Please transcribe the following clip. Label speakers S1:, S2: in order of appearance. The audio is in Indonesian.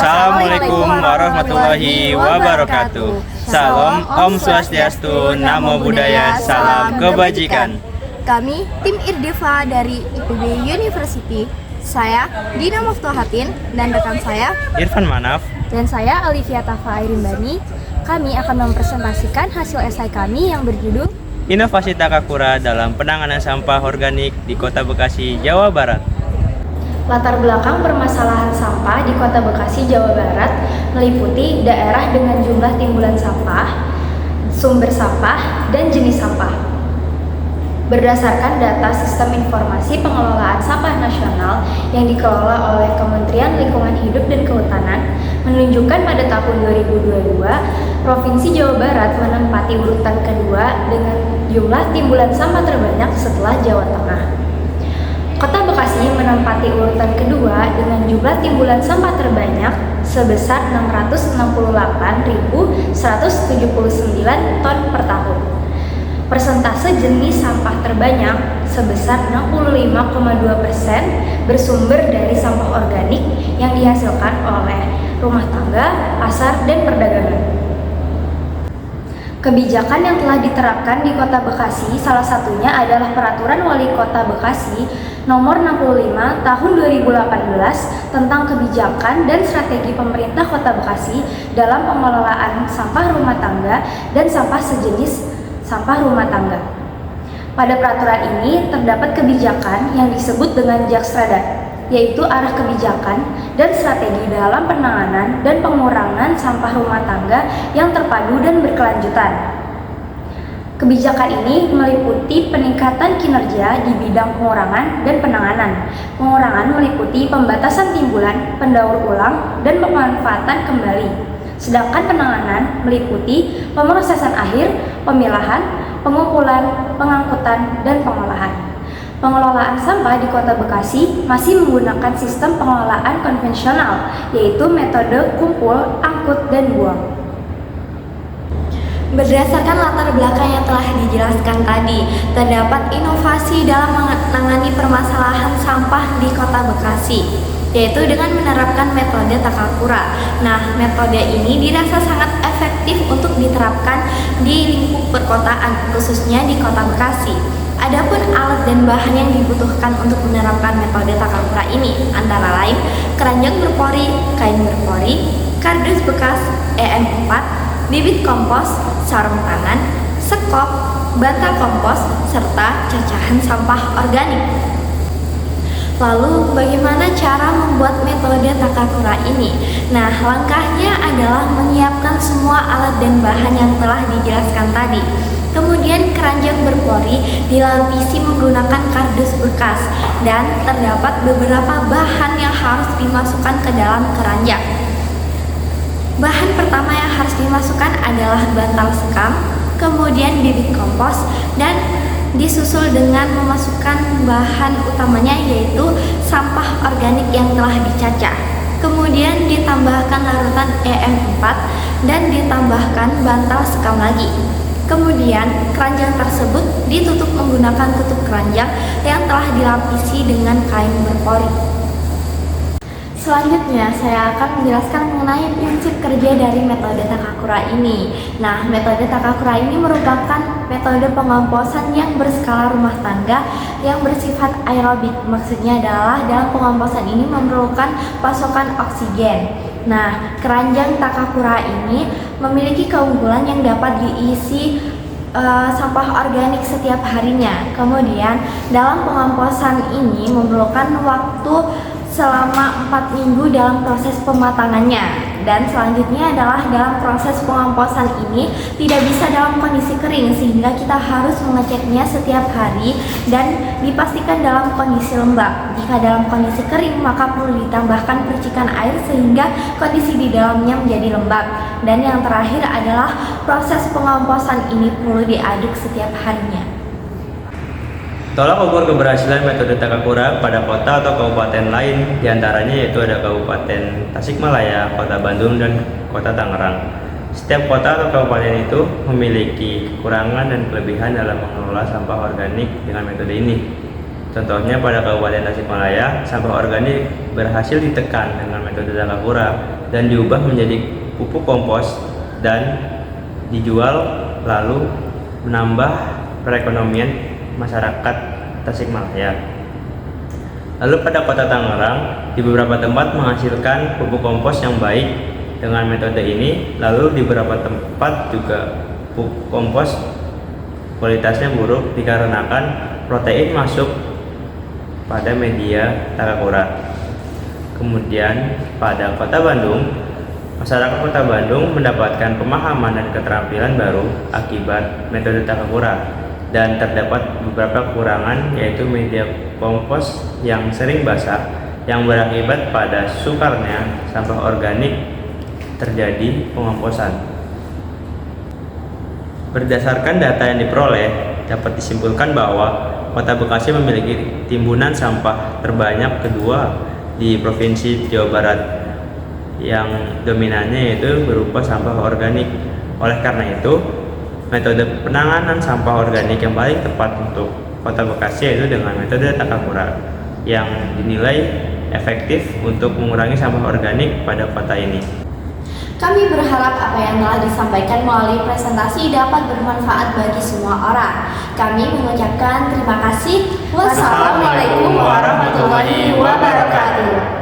S1: Wassalamualaikum warahmatullahi wabarakatuh. Salam, Om Swastiastu, Namo Buddhaya, salam kebajikan.
S2: Kami tim Irdeva dari IPB University. Saya Dina Muftuhatin dan rekan saya
S1: Irfan Manaf
S2: dan saya Olivia Tafa Airimbani. Kami akan mempresentasikan hasil esai kami yang berjudul
S1: Inovasi Takakura dalam Penanganan Sampah Organik di Kota Bekasi, Jawa Barat.
S2: Latar belakang permasalahan sampah di Kota Bekasi, Jawa Barat meliputi daerah dengan jumlah timbulan sampah, sumber sampah, dan jenis sampah. Berdasarkan data Sistem Informasi Pengelolaan Sampah Nasional yang dikelola oleh Kementerian Lingkungan Hidup dan Kehutanan, menunjukkan pada tahun 2022, Provinsi Jawa Barat menempati urutan kedua dengan jumlah timbulan sampah terbanyak setelah Jawa Tengah. Kota Bekasi menempati urutan kedua dengan jumlah timbulan sampah terbanyak sebesar 668.179 ton per tahun. Persentase jenis sampah terbanyak sebesar 65,2% bersumber dari sampah organik yang dihasilkan oleh rumah tangga, pasar, dan perdagangan. Kebijakan yang telah diterapkan di Kota Bekasi salah satunya adalah Peraturan Wali Kota Bekasi Nomor 65 Tahun 2018 tentang kebijakan dan strategi pemerintah Kota Bekasi dalam pengelolaan sampah rumah tangga dan sampah sejenis sampah rumah tangga. Pada peraturan ini terdapat kebijakan yang disebut dengan Jaksrada, yaitu arah kebijakan dan strategi dalam penanganan dan pengurangan sampah rumah tangga yang terpadu dan berkelanjutan. Kebijakan ini meliputi peningkatan kinerja di bidang pengurangan dan penanganan. Pengurangan meliputi pembatasan timbulan, pendaur ulang, dan pemanfaatan kembali. Sedangkan penanganan meliputi pemrosesan akhir, pemilahan, pengumpulan, pengangkutan, dan pengolahan. Pengelolaan sampah di Kota Bekasi masih menggunakan sistem pengelolaan konvensional, yaitu metode kumpul, angkut, dan buang. Berdasarkan latar belakang yang telah dijelaskan tadi, terdapat inovasi dalam menangani permasalahan sampah di Kota Bekasi, yaitu dengan menerapkan metode Takakura. Nah, metode ini dirasa sangat efektif untuk diterapkan di lingkup perkotaan, khususnya di Kota Bekasi. Adapun alat dan bahan yang dibutuhkan untuk menerapkan metode Takakura ini antara lain keranjang berpori, kain berpori, kardus bekas EM4, bibit kompos, sarung tangan, sekop, bantal kompos, serta cacahan sampah organik. Lalu bagaimana cara membuat metode Takakura ini? Nah, langkahnya adalah menyiapkan semua alat dan bahan yang telah dijelaskan tadi. Kemudian keranjang berpori dilapisi menggunakan kardus bekas dan terdapat beberapa bahan yang harus dimasukkan ke dalam keranjang. Bahan pertama yang harus dimasukkan adalah bantal sekam, kemudian bibit kompos, dan disusul dengan memasukkan bahan utamanya yaitu sampah organik yang telah dicacah. Kemudian ditambahkan larutan EM4 dan ditambahkan bantal sekam lagi. Kemudian keranjang tersebut ditutup menggunakan tutup keranjang yang telah dilapisi dengan kain berpori. Selanjutnya, saya akan menjelaskan mengenai prinsip kerja dari metode Takakura ini. Nah, metode Takakura ini merupakan metode pengomposan yang berskala rumah tangga yang bersifat aerobik. Maksudnya adalah dalam pengomposan ini memerlukan pasokan oksigen. Nah, keranjang Takakura ini memiliki keunggulan yang dapat diisi sampah organik setiap harinya. Kemudian, dalam pengomposan ini memerlukan waktu selama 4 minggu dalam proses pematangannya. Dan selanjutnya adalah dalam proses pengomposan ini tidak bisa dalam kondisi kering, sehingga kita harus mengeceknya setiap hari dan dipastikan dalam kondisi lembab. Jika dalam kondisi kering, maka perlu ditambahkan percikan air sehingga kondisi di dalamnya menjadi lembab. Dan yang terakhir adalah proses pengomposan ini perlu diaduk setiap harinya.
S1: Tolak ukur keberhasilan metode Takakura pada kota atau kabupaten lain, diantaranya yaitu ada Kabupaten Tasikmalaya, Kota Bandung, dan Kota Tangerang. Setiap kota atau kabupaten itu memiliki kekurangan dan kelebihan dalam mengelola sampah organik dengan metode ini. Contohnya pada Kabupaten Tasikmalaya, sampah organik berhasil ditekan dengan metode Takakura dan diubah menjadi pupuk kompos dan dijual, lalu menambah perekonomian masyarakat Tasikmalaya. Lalu pada Kota Tangerang, di beberapa tempat menghasilkan pupuk kompos yang baik dengan metode ini, lalu di beberapa tempat juga pupuk kompos kualitasnya buruk dikarenakan protein masuk pada media Takakura. Kemudian pada Kota Bandung, masyarakat Kota Bandung mendapatkan pemahaman dan keterampilan baru akibat metode Takakura, dan terdapat beberapa kekurangan, yaitu media kompos yang sering basah yang berakibat pada sukarnya sampah organik terjadi pengomposan. Berdasarkan data yang diperoleh, dapat disimpulkan bahwa Kota Bekasi memiliki timbunan sampah terbanyak kedua di Provinsi Jawa Barat, yang dominannya yaitu berupa sampah organik. Oleh karena itu, metode penanganan sampah organik yang paling tepat untuk Kota Bekasi yaitu dengan metode Takakura, yang dinilai efektif untuk mengurangi sampah organik pada kota ini.
S2: Kami berharap apa yang telah disampaikan melalui presentasi dapat bermanfaat bagi semua orang. Kami mengucapkan terima kasih. Wassalamualaikum warahmatullahi wabarakatuh.